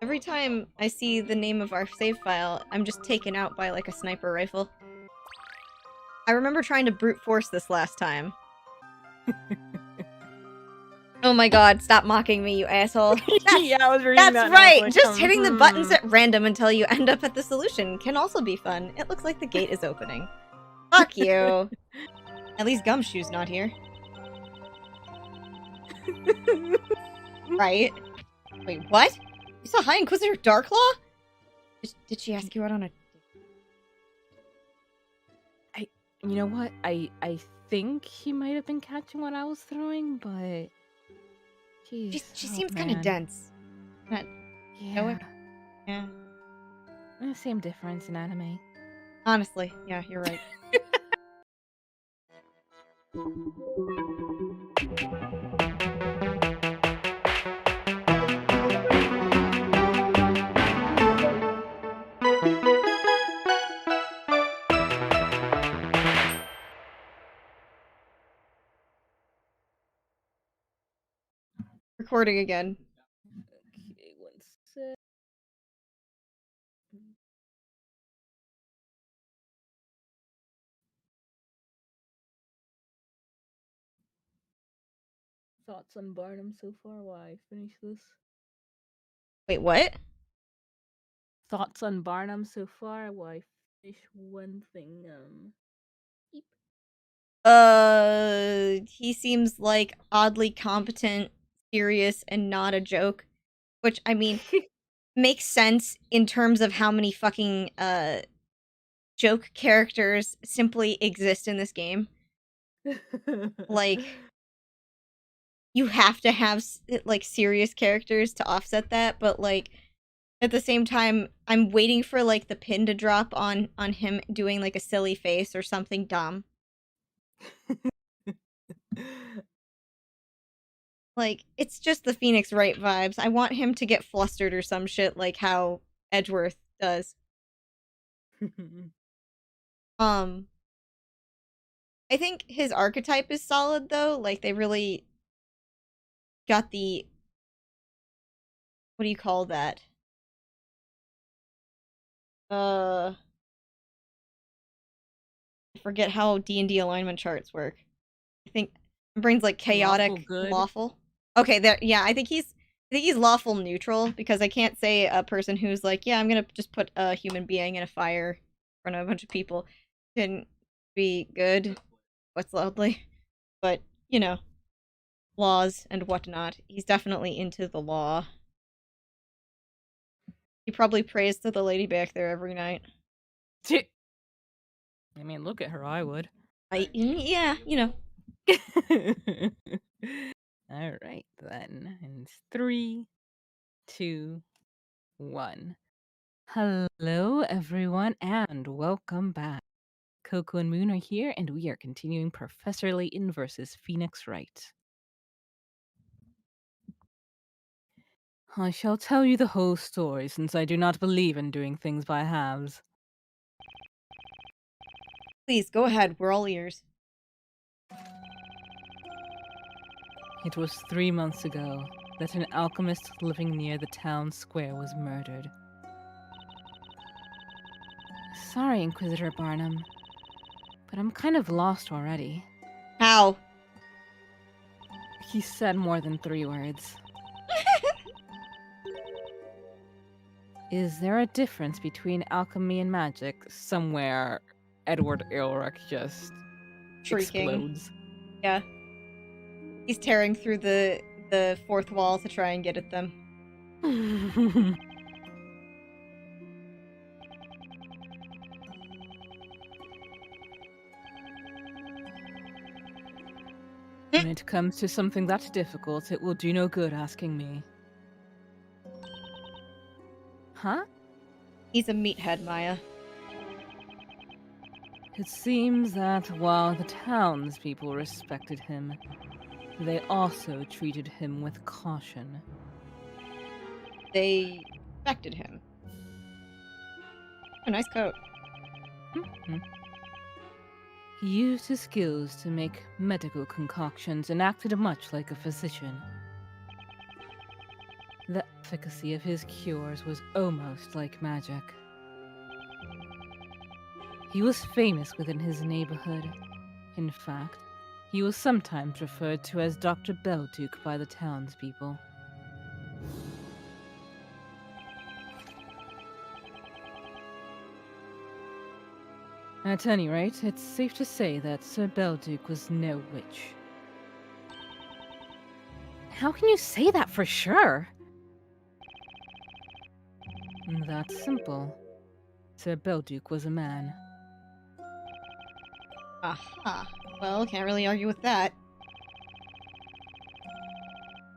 Every time I see the name of our save file, I'm just taken out by, like, a sniper rifle. I remember trying to brute force this last time. Oh my god, stop mocking me, you asshole. Yeah, I was reading That's that. right! Like, Just hitting the buttons at random until you end up at the solution can also be fun. It looks like the gate is opening. Fuck you. At least Gumshoe's not here. Right? Wait, what? You saw High Inquisitor Darklaw? Did she ask you out on a... You know what? I think he might have been catching what I was throwing, but... She Jeez, seems kind of dense. Not... Yeah. Yeah. Same difference in anime. Honestly, yeah, you're right. Recording again. Okay, one sec. Thoughts on Barnum so far while I finish this? Wait, what? Thoughts on Barnum so far while I finish one thing. Eep. He seems like oddly competent, serious, and not a joke. Which, I mean, makes sense in terms of how many fucking, joke characters simply exist in this game. Like, you have to have, like, serious characters to offset that, but, like, at the same time, I'm waiting for, like, the pin to drop on him doing, like, a silly face or something dumb. Like, it's just the Phoenix Wright vibes. I want him to get flustered or some shit like how Edgeworth does. I think his archetype is solid, though. Like, they really got the... What do you call that? I forget how D&D alignment charts work. I think my brain's like chaotic, Lawful good. lawful. Okay, there. Yeah, I think he's lawful neutral because I can't say a person who's like, yeah, I'm gonna just put a human being in a fire in front of a bunch of people can be good. What's lovely, but you know, laws and whatnot. He's definitely into the law. He probably prays to the lady back there every night. I mean, look at her. I would. Yeah, you know. All right, then. And it's 3, 2, 1. Hello, everyone, and welcome back. Coco and Moon are here, and we are continuing Professor Layton versus Phoenix Wright. I shall tell you the whole story, since I do not believe in doing things by halves. Please, go ahead. We're all ears. It was 3 months ago that an alchemist living near the town square was murdered. Sorry, Inquisitor Barnum, but I'm kind of lost already. How? He said more than 3 words. Is there a difference between alchemy and magic? Somewhere, Edward Elric just Shrieking. explodes. Yeah. He's tearing through the fourth wall to try and get at them. When it comes to something that difficult, it will do no good asking me. Huh? He's a meathead, Maya. It seems that while the townspeople respected him, they also treated him with caution. They respected him. A nice coat. Mm-hmm. He used his skills to make medical concoctions and acted much like a physician. The efficacy of his cures was almost like magic. He was famous within his neighborhood. In fact, he was sometimes referred to as Dr. Belduke by the townspeople. At any rate, it's safe to say that Sir Belduke was no witch. How can you say that for sure? That's simple. Sir Belduke was a man. Aha. Well, can't really argue with that.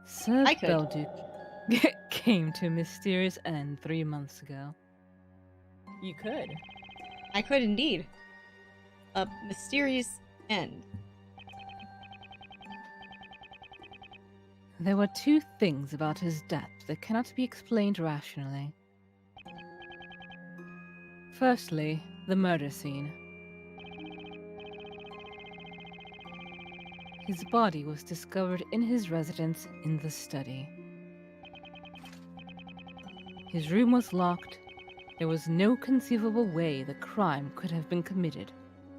Sir I could. Belduke came to a mysterious end 3 months ago. You could. I could indeed. A mysterious end. There were two things about his death that cannot be explained rationally. Firstly, the murder scene. His body was discovered in his residence in the study. His room was locked. There was no conceivable way the crime could have been committed,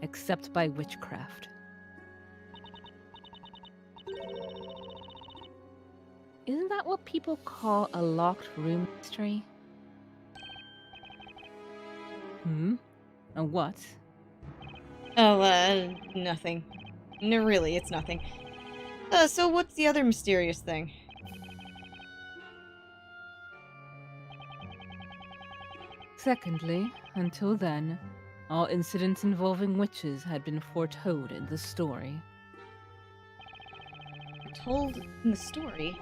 except by witchcraft. Isn't that what people call a locked room mystery? A what? Oh, nothing. No, really, it's nothing. So what's the other mysterious thing? Secondly, until then, all incidents involving witches had been foretold in the story. Told in the story?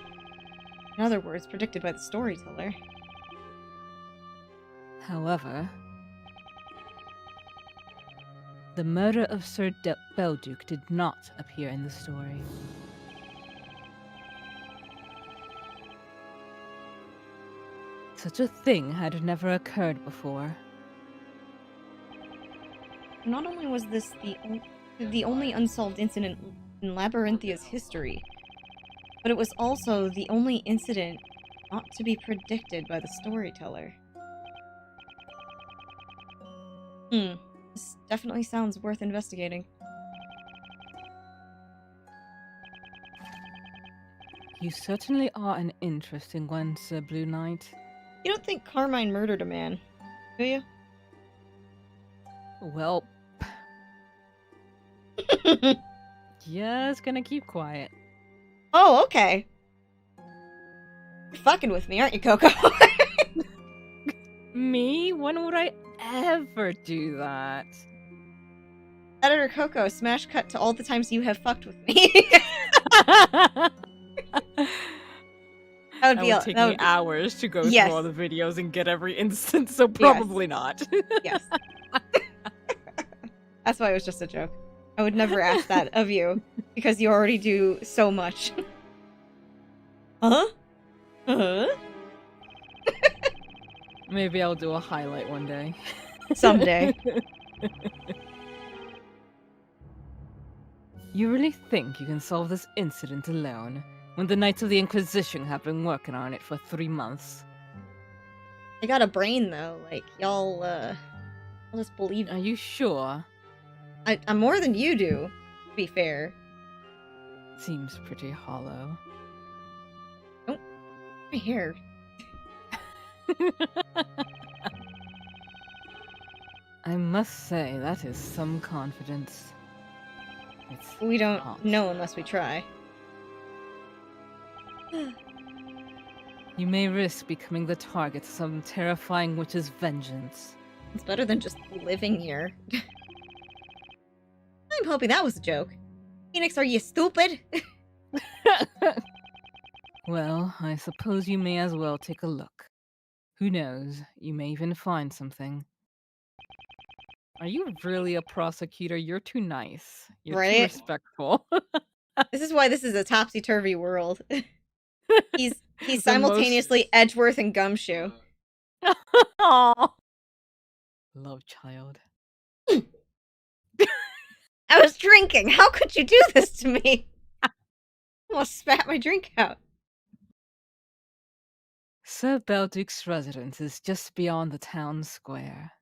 In other words, predicted by the storyteller. However, the murder of Sir Belduke did not appear in the story. Such a thing had never occurred before. Not only was this the only unsolved incident in Labyrinthia's history, but it was also the only incident not to be predicted by the storyteller. This definitely sounds worth investigating. You certainly are an interesting one, Sir Blue Knight. You don't think Carmine murdered a man, do you? Well, just gonna keep quiet. Oh, okay. You're fucking with me, aren't you, Coco? Me? When would I ever do that? Editor Coco, smash cut to all the times you have fucked with me. That would take me hours to go through all the videos and get every instance, so probably not. Yes. That's why it was just a joke. I would never ask that of you, because you already do so much. Huh? Uh-huh? Maybe I'll do a highlight one day. Someday. You really think you can solve this incident alone, when the Knights of the Inquisition have been working on it for 3 months? I got a brain, though. Like, y'all, I'll just believe. Are you sure? I'm more than you do, to be fair. Seems pretty hollow. Oh, my hair. I must say, that is some confidence. We don't know unless we try. You may risk becoming the target of some terrifying witch's vengeance. It's better than just living here. I'm hoping that was a joke. Phoenix, are you stupid? Well, I suppose you may as well take a look. Who knows, you may even find something. Are you really a prosecutor? You're too nice. You're too respectful. This is why this is a topsy-turvy world. He's simultaneously Edgeworth and Gumshoe. Aww. Love child. I was drinking. How could you do this to me? I almost spat my drink out. Sir Belduke's residence is just beyond the town square.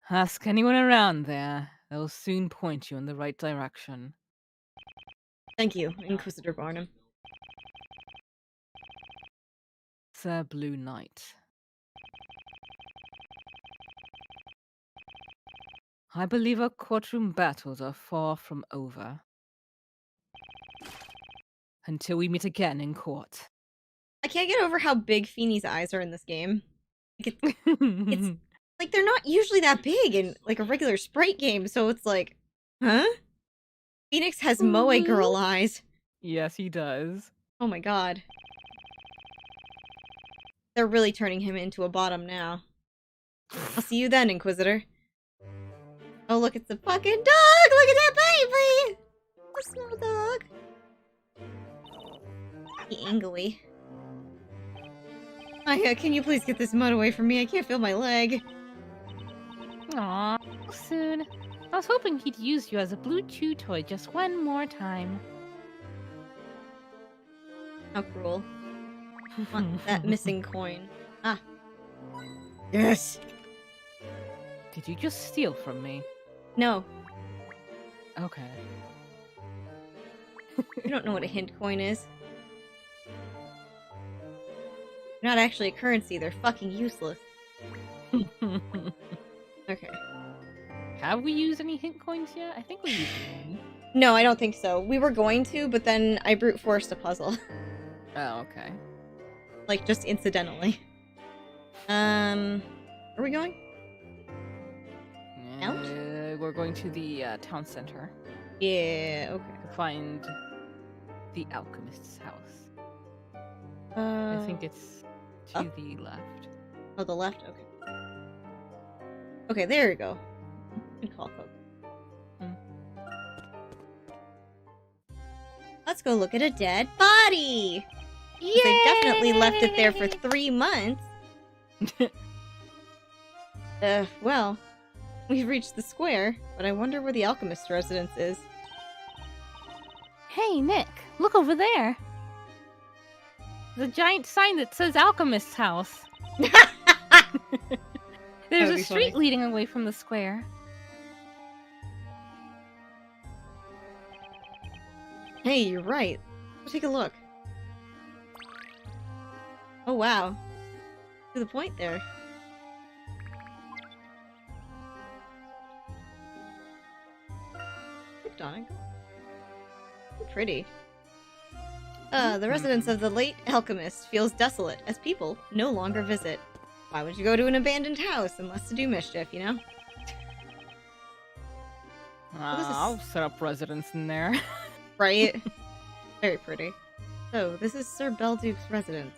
Ask anyone around there. They'll soon point you in the right direction. Thank you, Inquisitor Barnum. Sir Blue Knight. I believe our courtroom battles are far from over. Until we meet again in court. I can't get over how big Feeney's eyes are in this game. It's like they're not usually that big in like a regular Sprite game, so it's like, huh? Phoenix has Moe girl eyes. Yes, he does. Oh my god. They're really turning him into a bottom now. I'll see you then, Inquisitor. Oh, look, it's a fucking dog! Look at that baby! A small dog. He angly. Can you please get this mud away from me? I can't feel my leg. Aw, soon. I was hoping he'd use you as a blue chew toy just one more time. How cruel. Want that missing coin. Ah. Yes! Did you just steal from me? No, Okay. you don't know what a hint coin is. They're not actually a currency, they're fucking useless. Okay. Have we used any hint coins yet? I think we used one. No, I don't think so. We were going to, but then I brute forced a puzzle. Oh, okay. Like, just incidentally. Where are we going? Out? We're going to the town center Yeah, okay. to find the alchemist's house. I think it's to up? the left. Oh, the left? Okay. Okay, there you go. Good call, folks. Let's go look at a dead body! Yeah, They definitely left it there for 3 months. Well, we've reached the square, but I wonder where the alchemist's residence is. Hey, Nick, look over there. The giant sign that says alchemist's house. There's a street leading away from the square. Hey, you're right. Let's take a look. Oh, wow. To the point there. Look, Donna. Pretty. The residence of the late alchemist feels desolate as people no longer visit. Why would you go to an abandoned house unless to do mischief, you know? I'll set up residence in there. Right? Very pretty. So, this is Sir Belduke's residence.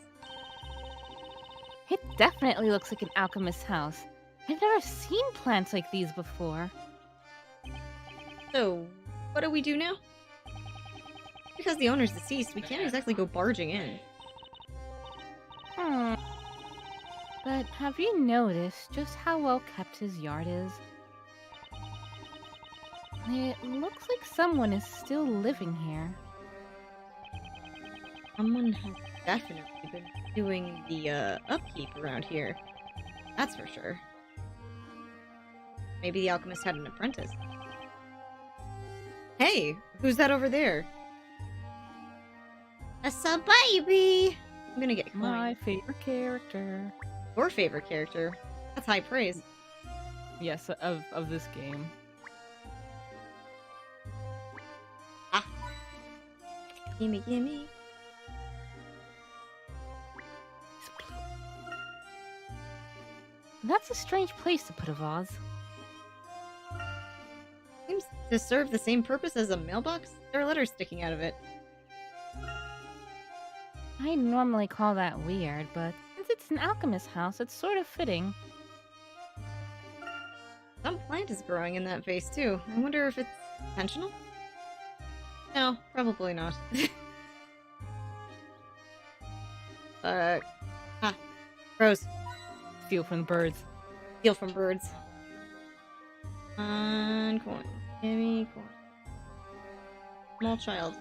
It definitely looks like an alchemist's house. I've never seen plants like these before. So, what do we do now? Because the owner's deceased, we can't exactly go barging in. But have you noticed just how well kept his yard is? It looks like someone is still living here. Someone has definitely been doing the, upkeep around here. That's for sure. Maybe the alchemist had an apprentice. Hey, who's that over there? That's a baby! I'm gonna get a coin. My favorite character. Your favorite character? That's high praise. Yes, of this game. Ah. Gimme, gimme. That's a strange place to put a vase. Seems to serve the same purpose as a mailbox. There are letters sticking out of it. I normally call that weird, but since it's an alchemist's house, it's sort of fitting. Some plant is growing in that vase, too. I wonder if it's intentional? No, probably not. Rose. Steal from the birds. Steal from birds. On coin. Gimme coin. Small child.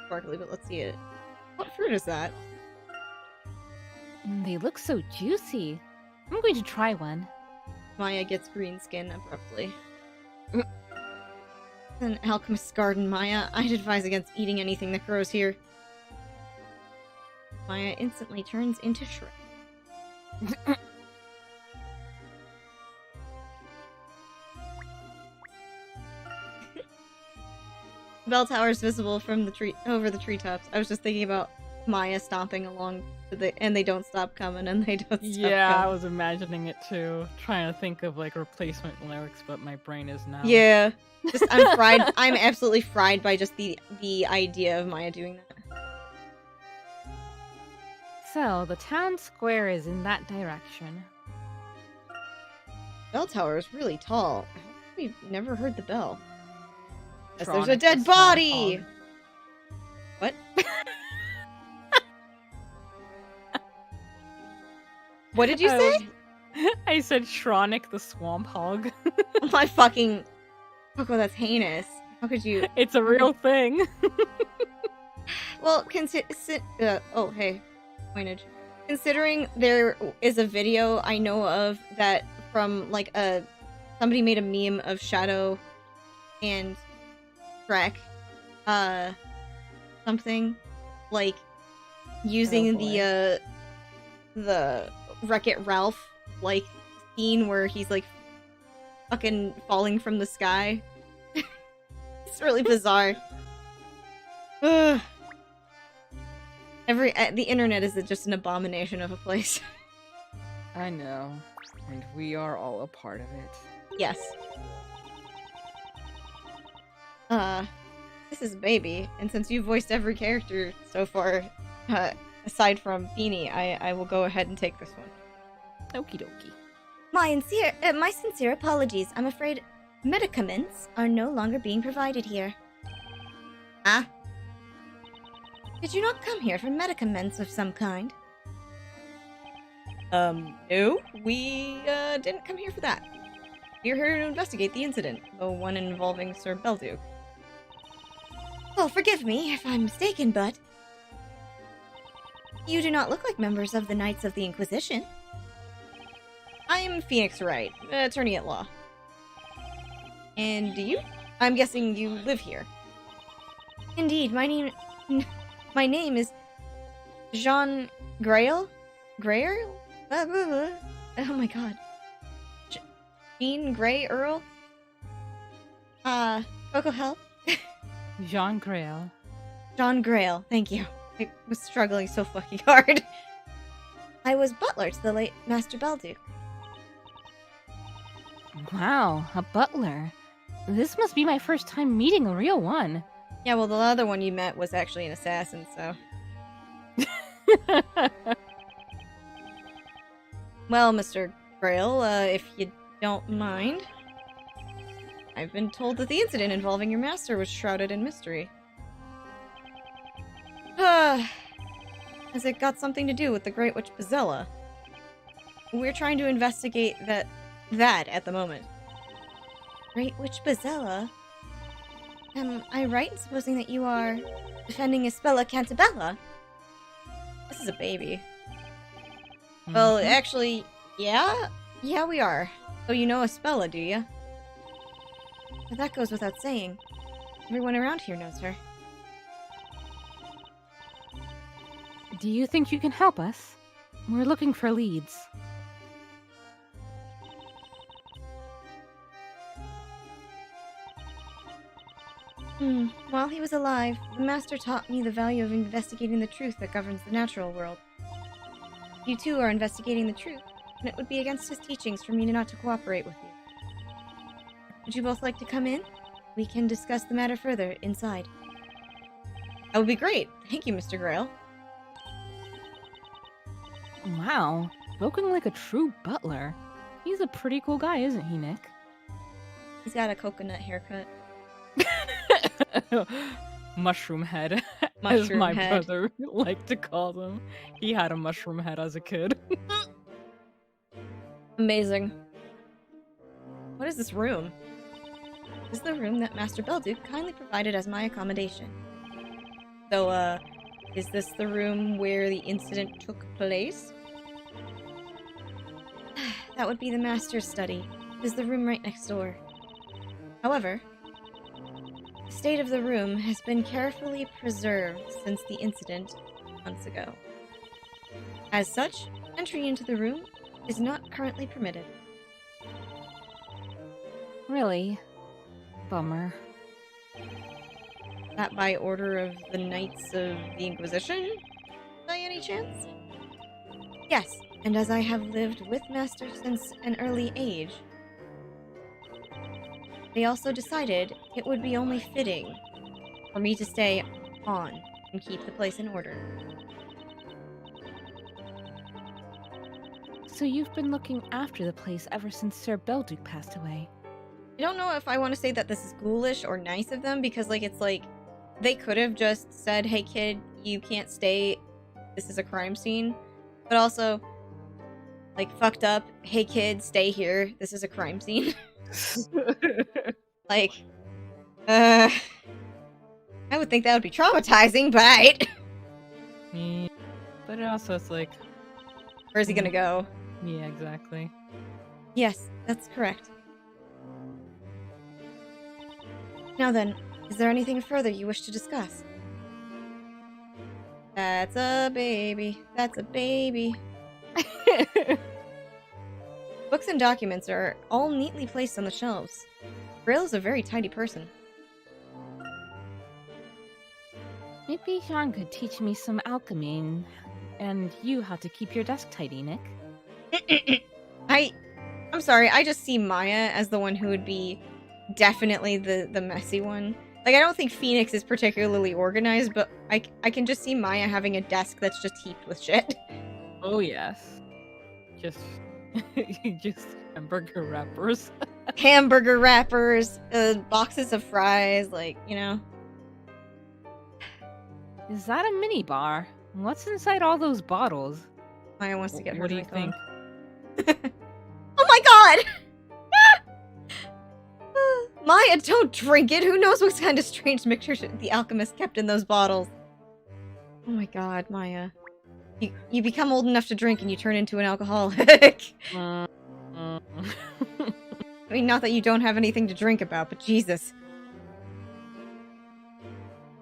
sparkly, but let's see it. What fruit is that? They look so juicy. I'm going to try one. Maya gets green skin abruptly. An alchemist's garden, Maya. I'd advise against eating anything that grows here. Maya instantly turns into Shrek. Bell tower's visible from the tree over the treetops. I was just thinking about Maya stomping along and they don't stop coming and they don't stop Yeah, coming. I was imagining it too. Trying to think of like replacement lyrics, but my brain is now. Yeah. Just I'm fried. I'm absolutely fried by just the idea of Maya doing that. So the town square is in that direction. Bell tower is really tall. We've never heard the bell. Yes, there's a Tronic, dead the swamp body! hog. What? What did you say? I said Tronic the swamp hog. Oh my fucking... Coco, that's heinous. How could you... It's a real thing. Well, oh, hey. Pointage. Considering there is a video I know of that from, like, somebody made a meme of Shadow and Shrek, something, like, using the Wreck-It Ralph, like, scene where he's, like, fucking falling from the sky. It's really bizarre. Ugh. The internet is just an abomination of a place. I know. And we are all a part of it. Yes. This is Baby, and since you voiced every character so far, aside from Beanie, I will go ahead and take this one. Okie dokie. My sincere apologies. I'm afraid medicaments are no longer being provided here. Ah? Did you not come here for medicaments of some kind? No. We, didn't come here for that. We're here to investigate the incident, the one involving Sir Belduke. Oh, forgive me if I'm mistaken, but... You do not look like members of the Knights of the Inquisition. I am Phoenix Wright, attorney at law. And you? I'm guessing you live here. Indeed, my name is Jean Grail? Grayer? Oh my god. Jean Grey Earl? Coco help? Jean Grail. John Grail, thank you. I was struggling so fucking hard. I was butler to the late Master Belduke. Wow, a butler. This must be my first time meeting a real one. Yeah, well, the other one you met was actually an assassin, so... Well, Mr. Grail, if you don't mind... I've been told that the incident involving your master was shrouded in mystery. Has it got something to do with the Great Witch Bazella? We're trying to investigate that at the moment. Great Witch Bazella? Am I right in supposing that you are defending Ispella Cantabella? This is a baby. Well, actually, yeah? Yeah, we are. So you know Ispella, do you? But that goes without saying. Everyone around here knows her. Do you think you can help us? We're looking for leads. While he was alive, the Master taught me the value of investigating the truth that governs the natural world. You too are investigating the truth, and it would be against his teachings for me not to cooperate with you. Would you both like to come in? We can discuss the matter further inside. That would be great. Thank you, Mr. Grail. Wow, spoken like a true butler. He's a pretty cool guy, isn't he, Nick? He's got a coconut haircut. Mushroom head, Mushroom as my head. brother liked to call them. He had a mushroom head as a kid. Amazing. What is this room? This is the room that Master Belduke kindly provided as my accommodation. So, is this the room where the incident took place? That would be the master's study. It is the room right next door. However, the state of the room has been carefully preserved since the incident months ago. As such, entry into the room is not currently permitted. Really? Bummer. That by order of the Knights of the Inquisition, by any chance? Yes, and as I have lived with Master since an early age, they also decided it would be only fitting for me to stay on and keep the place in order. So you've been looking after the place ever since Sir Belduke passed away? I don't know if I want to say that this is ghoulish or nice of them, because, like, it's like, they could have just said, hey kid, you can't stay, this is a crime scene. But also, like, fucked up, hey kid, stay here, this is a crime scene. Like, I would think that would be traumatizing, but... Yeah, but also it's like... Where's he gonna go? Yeah, exactly. Yes, that's correct. Now then, is there anything further you wish to discuss? That's a baby. That's a baby. Books and documents are all neatly placed on the shelves. Grail is a very tidy person. Maybe Sean could teach me some alchemy and you how to keep your desk tidy, Nick. I'm sorry, I just see Maya as the one who would be definitely the messy one. Like, I don't think Phoenix is particularly organized, but I can just see Maya having a desk that's just heaped with shit. Oh, yes. Just hamburger wrappers. Hamburger wrappers, boxes of fries, like, you know. Is that a mini bar? What's inside all those bottles? Maya wants to get her What do you drink think? on. Oh my god! Maya, don't drink it! Who knows what kind of strange mixture the alchemist kept in those bottles? Oh my god, Maya. You become old enough to drink and you turn into an alcoholic. I mean, not that you don't have anything to drink about, but Jesus.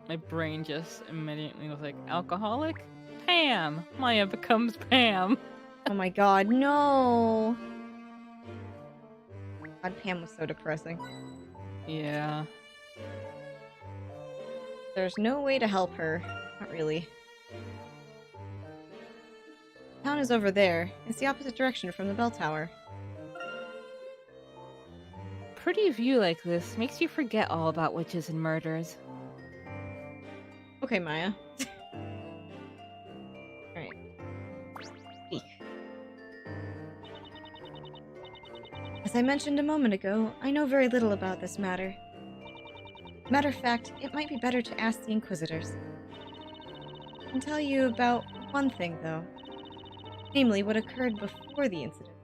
My brain just immediately was like, alcoholic? Pam! Maya becomes Pam. Oh my god, no! God, Pam was so depressing. Yeah. There's no way to help her. Not really. Town is over there. It's the opposite direction from the bell tower. Pretty view like this makes you forget all about witches and murders. Okay, Maya. Alright. Speak. As I mentioned a moment ago, I know very little about this matter. Matter of fact, it might be better to ask the Inquisitors. I can tell you about one thing, though. Namely, what occurred before the incident.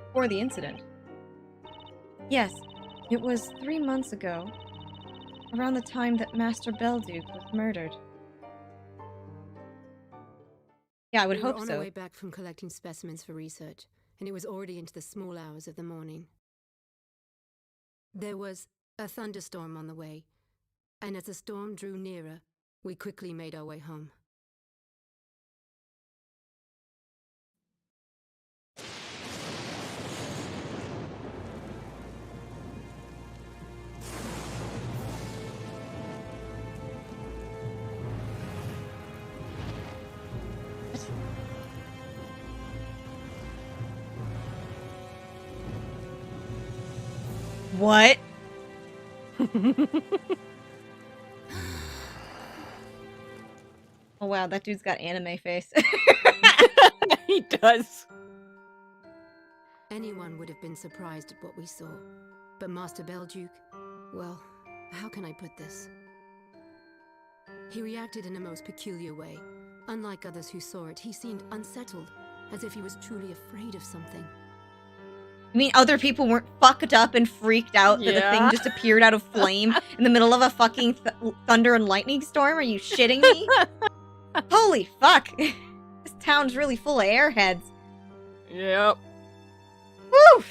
Before the incident? Yes, it was 3 months ago, around the time that Master Belduke was murdered. Yeah, I would hope We were on so. our way back from collecting specimens for research, and it was already into the small hours of the morning. There was a thunderstorm on the way, and as the storm drew nearer, we quickly made our way home. What? Oh wow, that dude's got anime face. He does. Anyone would have been surprised at what we saw, but Master Belduke, well, how can I put this? He reacted in a most peculiar way. Unlike others who saw it, he seemed unsettled, as if he was truly afraid of something. You mean other people weren't fucked up and freaked out that the thing just appeared out of flame in the middle of a fucking thunder and lightning storm? Are you shitting me? Holy fuck. This town's really full of airheads. Yep. Woo!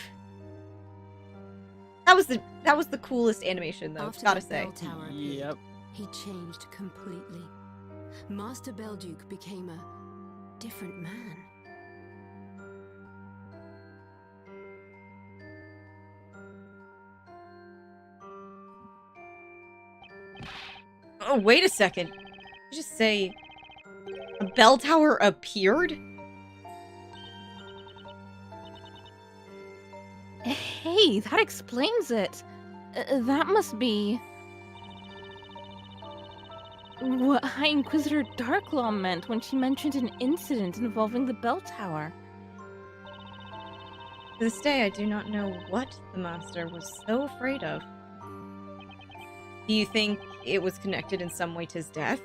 That was the coolest animation, though, After gotta the say. bell tower appeared, Yep. he changed completely. Master Belduke became a different man. Oh, wait a second. Did you just say a bell tower appeared? Hey, that explains it. That must be what High Inquisitor Darklaw meant when she mentioned an incident involving the bell tower. To this day, I do not know what the Master was so afraid of. Do you think it was connected in some way to his death?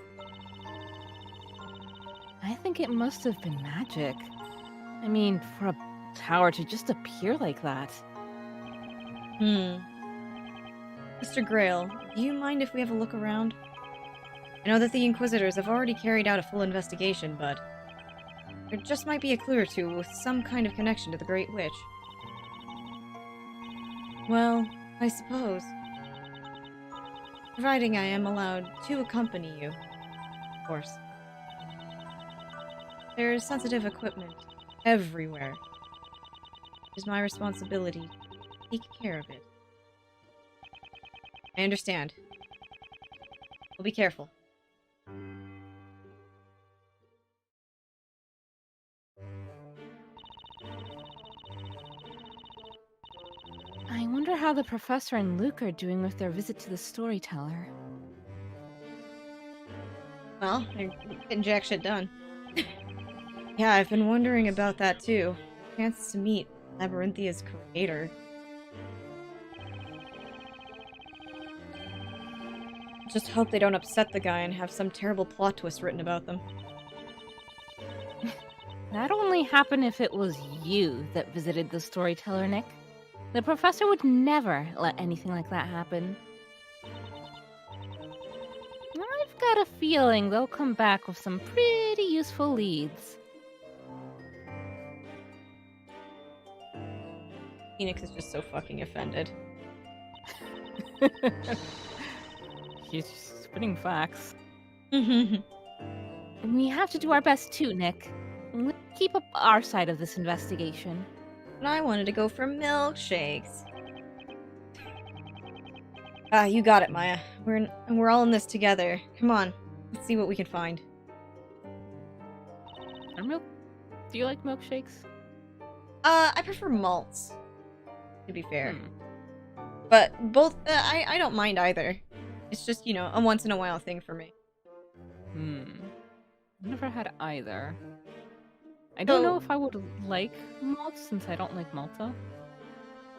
I think it must have been magic. I mean, for a tower to just appear like that. Mr. Grail, do you mind if we have a look around? I know that the Inquisitors have already carried out a full investigation, but there just might be a clue or two with some kind of connection to the Great Witch. Well, I suppose. Providing I am allowed to accompany you, of course. There is sensitive equipment everywhere. It is my responsibility to take care of it. I understand. We'll be careful. I wonder how the professor and Luke are doing with their visit to the storyteller. Well, they're getting jack shit done. Yeah, I've been wondering about that too. Chance to meet Labyrinthia's creator. Just hope they don't upset the guy and have some terrible plot twist written about them. That'd only happen if it was you that visited the storyteller, Nick. The professor would never let anything like that happen. I've got a feeling they'll come back with some pretty useful leads. Phoenix is just so fucking offended. He's just spitting facts. And We have to do our best too, Nick. Let's keep up our side of this investigation. I wanted to go for milkshakes. You got it, Maya. We're all in this together. Come on, let's see what we can find. Do you like milkshakes? I prefer malts, to be fair. But both, I don't mind either. It's just, you know, a once in a while thing for me. I've never had either. I don't know if I would like malt since I don't like Malta.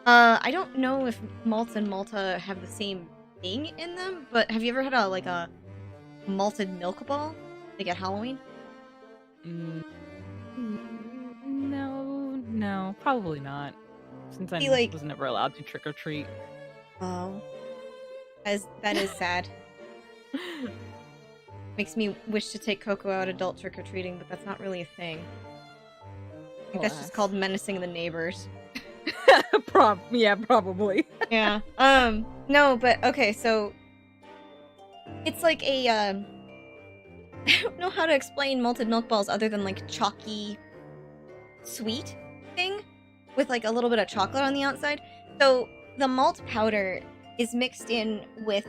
I don't know if malts and Malta have the same thing in them, but have you ever had a malted milk ball? Like at Halloween? No, probably not. Since I was never allowed to trick or treat. Oh. That is sad. Makes me wish to take Coco out adult trick-or-treating, but that's not really a thing. I think that's just called menacing the neighbors. Yeah, probably. Yeah. No, but okay, so it's like a I don't know how to explain malted milk balls other than like chalky sweet thing with like a little bit of chocolate on the outside. So the malt powder is mixed in with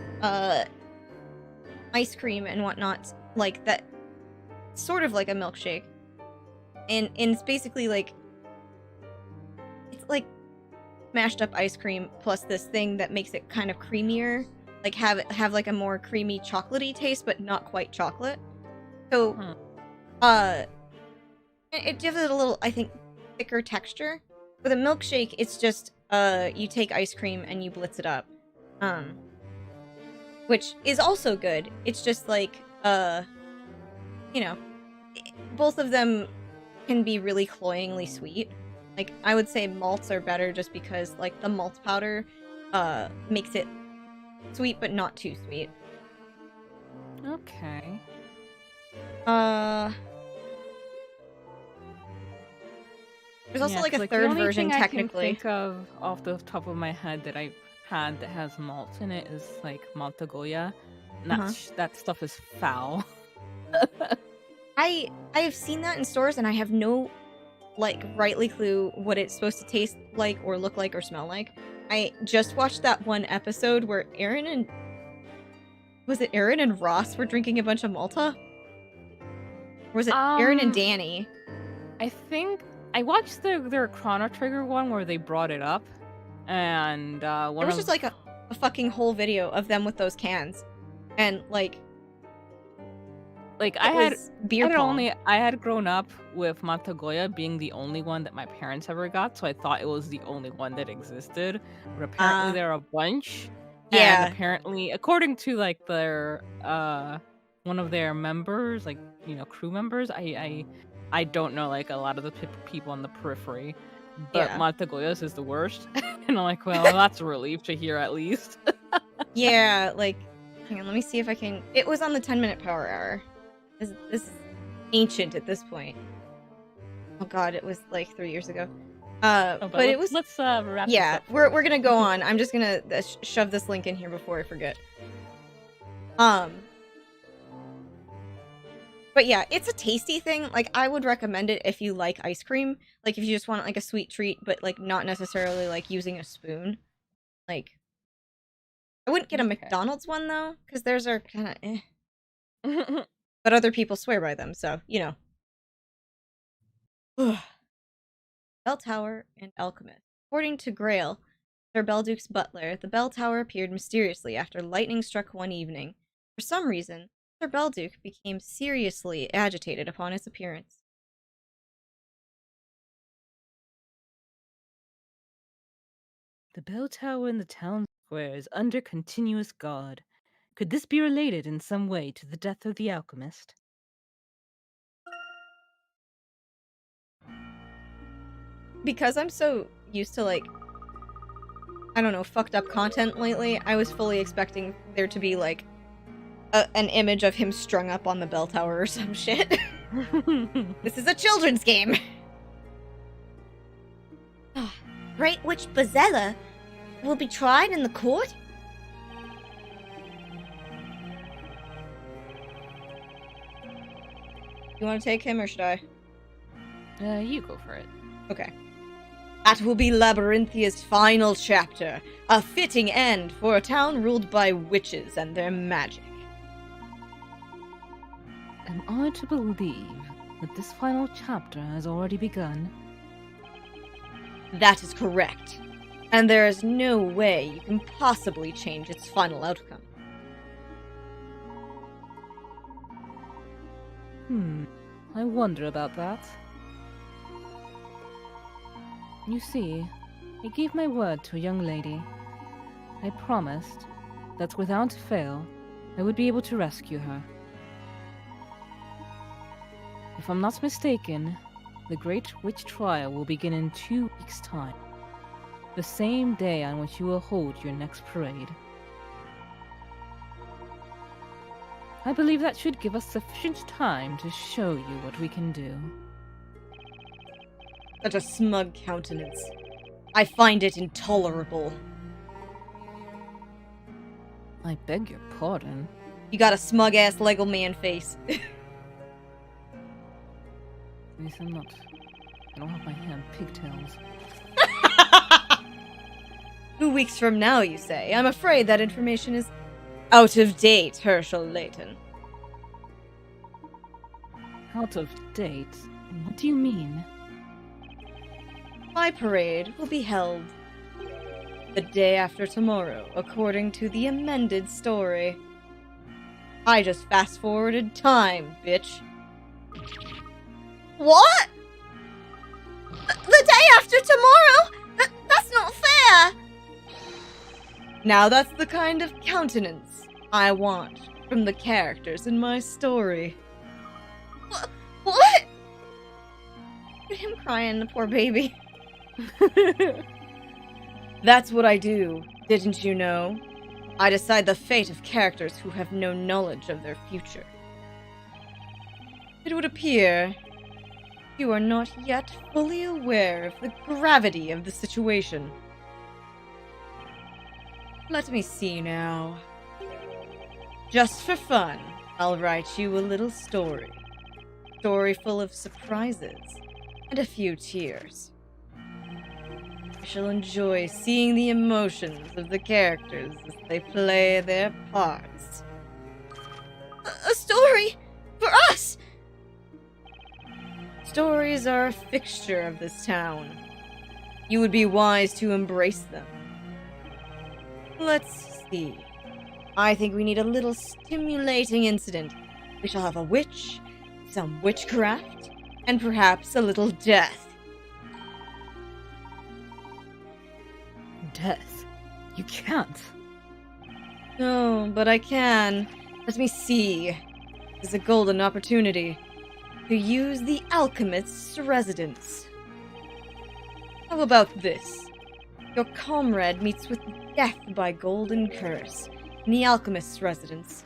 ice cream and whatnot, like that, sort of like a milkshake, and it's basically like it's like mashed up ice cream plus this thing that makes it kind of creamier, like have like a more creamy chocolatey taste, but not quite chocolate. So, it gives it a little, I think, thicker texture. With a milkshake, it's just you take ice cream and you blitz it up. Which is also good. It's just like, you know, both of them can be really cloyingly sweet. Like, I would say malts are better just because, like, the malt powder makes it sweet but not too sweet. Okay. There's also, Yeah, like, 'cause, a the third only version, thing I can technically. think of off the top of my head that I've had that has malt in it is like Montagoya. And that stuff is foul. I have seen that in stores, and I have no, like, rightly clue what it's supposed to taste like or look like or smell like. I just watched that one episode where was it Aaron and Ross were drinking a bunch of Malta? Or was it Aaron and Danny? I think I watched their Chrono Trigger one where they brought it up, and There was just, like, a fucking whole video of them with those cans. And, like I had beer pong. I had grown up with Montagoya being the only one that my parents ever got, so I thought it was the only one that existed. But apparently there are a bunch. Yeah. And apparently, according to like their one of their members, like, you know, crew members, I don't know, like, a lot of the people on the periphery, but Yeah. Montagoya's is the worst. And I'm like, well, that's a relief to hear at least. Yeah, like, hang on, let me see if I can. It was on the 10-minute power hour. This is ancient at this point. Oh god, it was like 3 years ago. But it was. Let's wrap. Yeah, this up we're gonna go on. I'm just gonna shove this link in here before I forget. But yeah, it's a tasty thing. Like, I would recommend it if you like ice cream. Like, if you just want like a sweet treat, but like not necessarily like using a spoon. Like, I wouldn't get a McDonald's one though, because theirs are kind of eh. But other people swear by them, so you know. Bell Tower and Alchemist. According to Grail, Sir Belduke's butler, the bell tower appeared mysteriously after lightning struck one evening. For some reason, Sir Belduke became seriously agitated upon its appearance. The bell tower in the town square is under continuous guard. Could this be related in some way to the death of the alchemist? Because I'm so used to, like, I don't know, fucked up content lately, I was fully expecting there to be, like, an image of him strung up on the bell tower or some shit. This is a children's game! Great Witch Bazella will be tried in the court? You want to take him, or should I? You go for it. Okay. That will be Labyrinthia's final chapter, a fitting end for a town ruled by witches and their magic. Am I to believe that this final chapter has already begun? That is correct. And there is no way you can possibly change its final outcome. I wonder about that. You see, I gave my word to a young lady. I promised that without fail, I would be able to rescue her. If I'm not mistaken, the Great Witch Trial will begin in 2 weeks' time. The same day on which you will hold your next parade. I believe that should give us sufficient time to show you what we can do. Such a smug countenance. I find it intolerable. I beg your pardon. You got a smug-ass Lego man face. At least I'm not. I don't have my hair in pigtails. 2 weeks from now, you say? I'm afraid that information is out of date, Herschel Layton. Out of date? What do you mean? My parade will be held the day after tomorrow, according to the amended story. I just fast-forwarded time, bitch. What? The day after tomorrow? That's not fair! Now that's the kind of countenance I want from the characters in my story. What? Look at him crying, the poor baby. That's what I do, didn't you know? I decide the fate of characters who have no knowledge of their future. It would appear you are not yet fully aware of the gravity of the situation. Let me see now. Just for fun, I'll write you a little story. Story full of surprises and a few tears. I shall enjoy seeing the emotions of the characters as they play their parts. A story? For us? Stories are a fixture of this town. You would be wise to embrace them. Let's see. I think we need a little stimulating incident. We shall have a witch, some witchcraft, and perhaps a little death. Death? You can't. No, but I can. Let me see. There's a golden opportunity to use the alchemist's residence. How about this? Your comrade meets with death by golden curse in the alchemist's residence.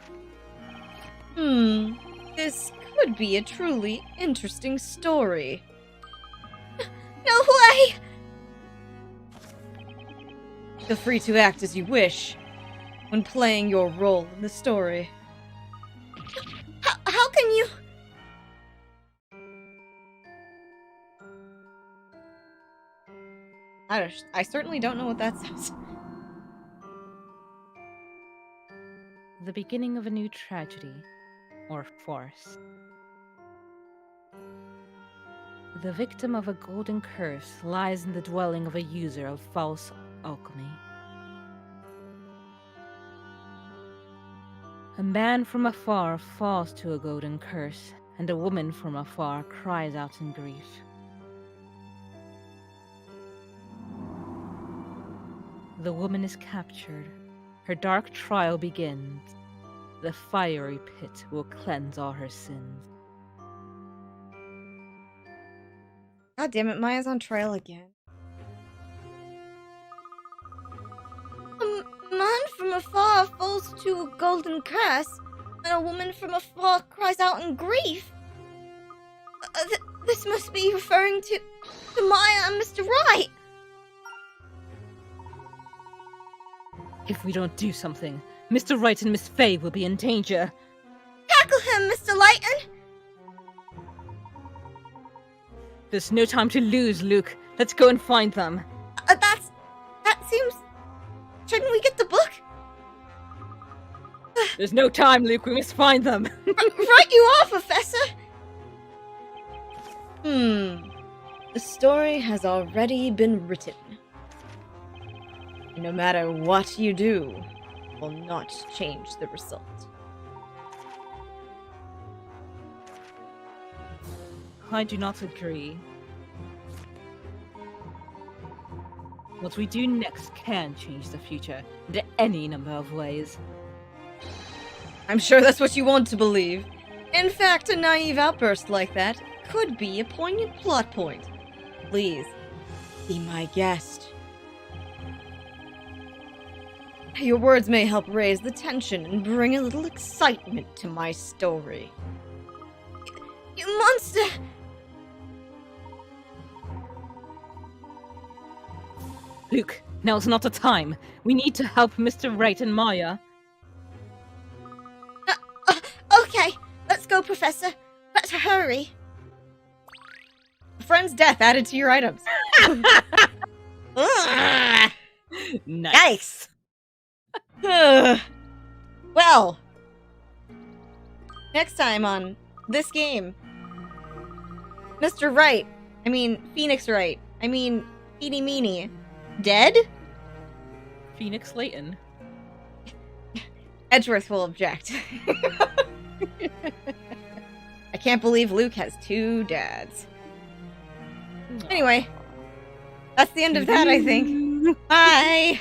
This could be a truly interesting story. No way! Feel free to act as you wish when playing your role in the story. How can you... I certainly don't know what that says. The beginning of a new tragedy, or farce. The victim of a golden curse lies in the dwelling of a user of false alchemy. A man from afar falls to a golden curse, and a woman from afar cries out in grief. The woman is captured. Her dark trial begins. The fiery pit will cleanse all her sins. God damn it, Maya's on trial again. A man from afar falls to a golden curse, and a woman from afar cries out in grief. This must be referring to Maya and Mr. Wright. If we don't do something, Mr. Wright and Miss Faye will be in danger. Tackle him, Mr. Layton! There's no time to lose, Luke. Let's go and find them. That seems... Shouldn't we get the book? There's no time, Luke. We must find them. Right you are, Professor! The story has already been written. No matter what you do, will not change the result. I do not agree. What we do next can change the future in any number of ways. I'm sure that's what you want to believe. In fact, a naive outburst like that could be a poignant plot point. Please, be my guest. Your words may help raise the tension and bring a little excitement to my story. You monster! Luke, now's not the time. We need to help Mr. Wright and Maya. Okay, let's go, Professor. Let's hurry. A friend's death added to your items. Nice. Well, next time on this game, Mr. Wright, Phoenix Wright, Eeny Meeny, dead? Phoenix Layton. Edgeworth will object. I can't believe Luke has 2 dads. Anyway, that's the end of that, I think. Bye!